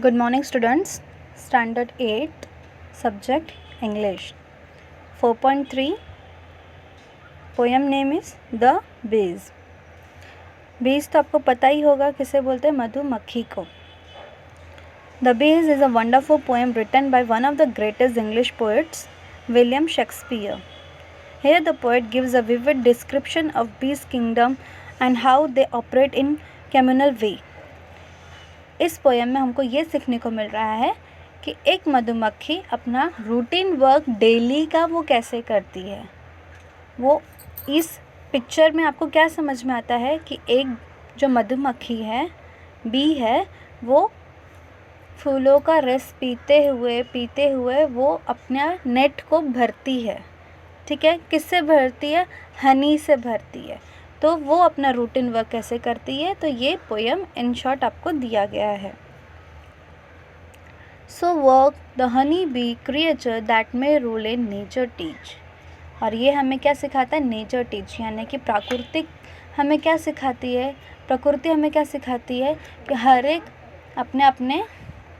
Good morning, students. Standard 8, subject English. 4.3, poem name is The Bees. Bees तो आपको पता ही होगा किसे बोलते हैं, मधुमक्खी को. The Bees is a wonderful poem written by one of the greatest English poets, William Shakespeare. Here the poet gives a vivid description of bees' kingdom and how they operate in communal way. इस poem में हमको ये सीखने को मिल रहा है कि एक मधुमक्खी अपना रूटीन वर्क डेली का वो कैसे करती है. वो इस पिक्चर में आपको क्या समझ में आता है कि एक जो मधुमक्खी है, बी है, वो फूलों का रस पीते हुए वो अपना नेट को भरती है. ठीक है, किससे भरती है? हनी से भरती है. तो वो अपना रूटीन वर्क कैसे करती है, तो ये पोएम इन शॉर्ट आपको दिया गया है. So work the honey bee creature that may rule in nature teach. और ये हमें क्या सिखाता है? नेचर टीच, यानी कि प्राकृतिक हमें क्या सिखाती है? प्रकृति हमें क्या सिखाती है कि हर एक अपने अपने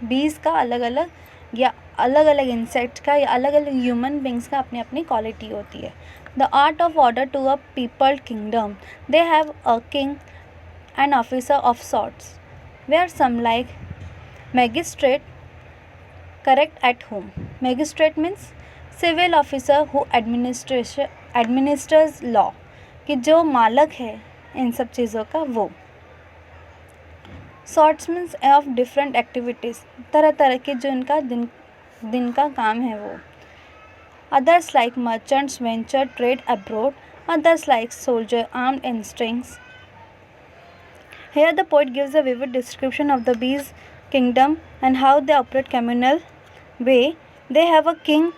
बीज का अलग अलग या अलग अलग इंसेक्ट्स का या अलग अलग ह्यूमन बींग्स का अपनी अपनी क्वालिटी होती है. The art of order to a peopled kingdom. They have a king and officer of sorts, where some like magistrate correct at home. Magistrate means civil officer who administers law. कि जो मालक है इन सब चीज़ों का वो. Sorts means of different activities. तरह तरह के जो इनका दिन का काम है वो. Others like merchants venture trade abroad. Others like soldier armed in strings. Here the poet gives a vivid description of the bees' kingdom and how they operate communal way. They have a king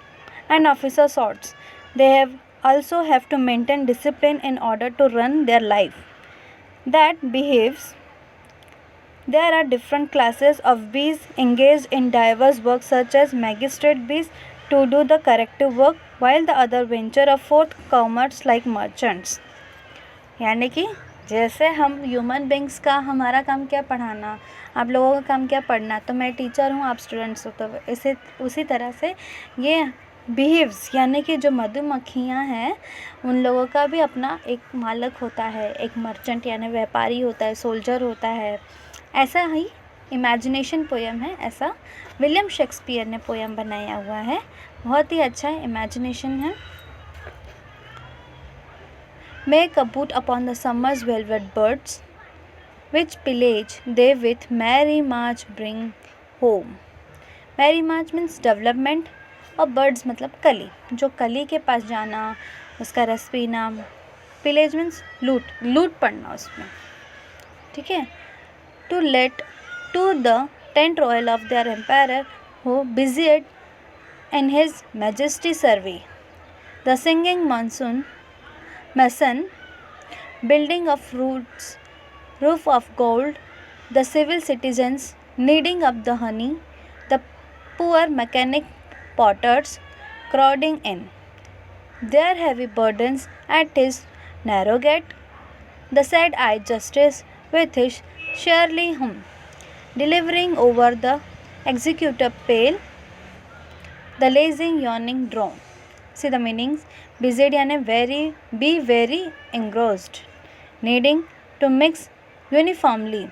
and officer sorts. They also have to maintain discipline in order to run their life. That behaves. There are different classes of bees engaged in diverse work such as magistrate bees to do the corrective work, while the other venture a forth commerce like merchants. यानी कि जैसे हम human beings का हमारा काम क्या पढ़ाना, आप लोगों का काम क्या पढ़ना, तो मैं टीचर हूँ, आप स्टूडेंट्स हो, तो इसे उसी तरह से ये बिहेव्स, यानी कि जो मधुमक्खियाँ हैं उन लोगों का भी अपना एक मालक होता है, एक मर्चेंट यानी व्यापारी होता है, सोल्जर होता है. ऐसा ही इमेजिनेशन पोएम है, ऐसा विलियम शेक्सपियर ने पोएम बनाया हुआ है. बहुत ही अच्छा इमेजिनेशन है. Make a boot upon the summer's velvet birds which pillage they with merry march bring home. Merry march means development और बर्ड्स मतलब कली, जो कली के पास जाना, उसका रस पीना. पिलेज मीन्स लूट पड़ना उसमें. ठीक है. To let to the tent royal of their emperor who busied in his majesty survey. The singing mason building of roof of gold, the civil citizens kneading up the honey, the poor mechanic potters crowding in their heavy burdens at his narrow gate, the sad-eyed justice with his surely hum, delivering over the executor pale, the lazy yawning drone. See the meanings. Busied यानी be very engrossed. Needing to mix uniformly.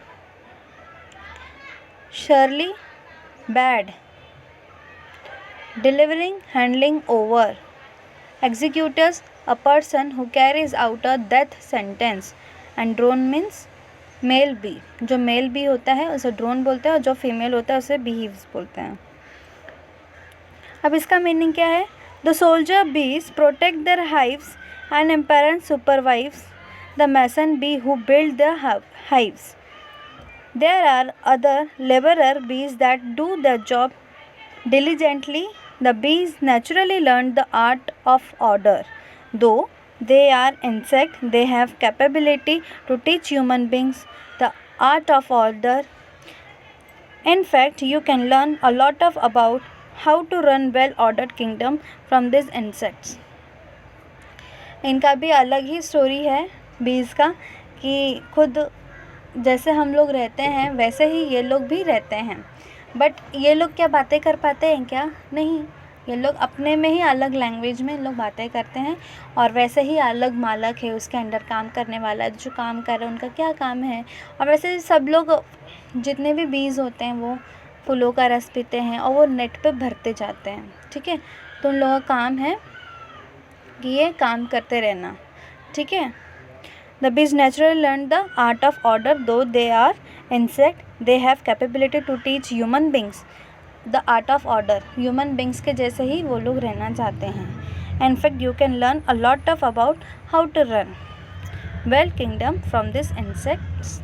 Surely bad. Delivering, handling over. Executors, a person who carries out a death sentence. And drone means male bee. जो male bee होता है उसे drone बोलते हैं और जो female होता है उसे बीहीव्स बोलते हैं. अब इसका मीनिंग क्या है? The soldier bees protect their hives and empire survives the mason bee who build the hives. There are other labourer bees that do the job diligently. The bees naturally learn the art of order. Though they are insect, they have capability to teach human beings the art of order. In fact, you can learn a lot about how to run well ordered kingdom from these insects. इनका भी अलग ही story है बीज का, कि खुद जैसे हम लोग रहते हैं वैसे ही ये लोग भी रहते हैं. बट ये लोग क्या बातें कर पाते हैं क्या? नहीं, ये लोग अपने में ही अलग लैंग्वेज में लोग बातें करते हैं, और वैसे ही अलग मालक है उसके अंडर काम करने वाला जो काम कर रहा है उनका क्या काम है। और वैसे सब लोग जितने भी बीज होते हैं वो फूलों का रस पीते हैं और वो नेट पे भरते जाते हैं, ठीक है। तो उन लोगों का काम है कि ये काम करते रहना, ठीक है। The bees naturally learn the art of order, though they are insect. They have capability to teach human beings the art of order. Human beings के जैसे ही वो लोग रहना चाहते हैं. In fact, you can learn a lot of about how to run well kingdom from these insects.